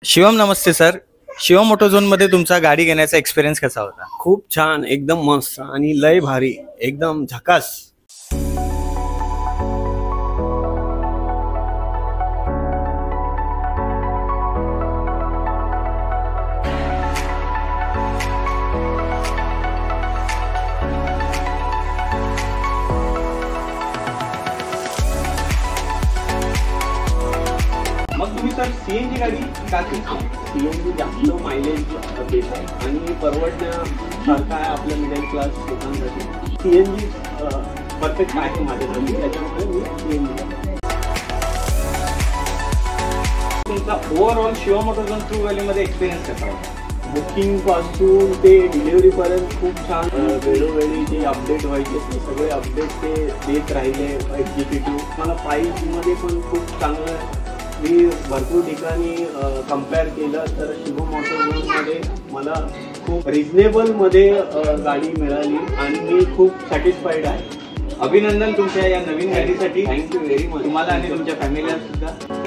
शिवम नमस्ते sir. Shivam ऑटोझोनमध्ये तुमचा गाडी घेण्याचा एक्सपिरियन्स कसा होता? खूप छान, एकदम मस्त आणि लय भारी, एकदम झकास. मग तुम्ही सर सीएनजी गाडी का घेतली? सीएनजी जास्त मायलेज देत आहे आणि परवडण्यासारखा आहे आपल्या मिडल क्लास लोकांसाठी. सीएनजी परफेक्ट आहे माझ्यासाठी, त्याच्यामुळे मी सीएनजी. तुमचा ओव्हरऑल शिवम ऑटोझोन ट्रू व्हॅल्यूमध्ये एक्सपिरियन्स कसा होता? बुकिंग पासून ते डिलिव्हरी पर्यंत खूप छान. वेळोवेळी जे अपडेट व्हायचे ते सगळे अपडेट ते देत राहिले एक्झिक्युटिव्ह. मला प्राईसमध्ये पण खूप चांगलं. मी भरपूर ठिकाणी कम्पेअर केलं तर शिवम ऑटोझोनमध्ये मला खूप रिजनेबलमध्ये गाडी मिळाली आणि मी खूप सॅटिस्फाईड आहे. अभिनंदन तुमच्या या नवीन गाडीसाठी. Thank you very much. तुम्हाला आणि तुमच्या फॅमिलीला सुद्धा.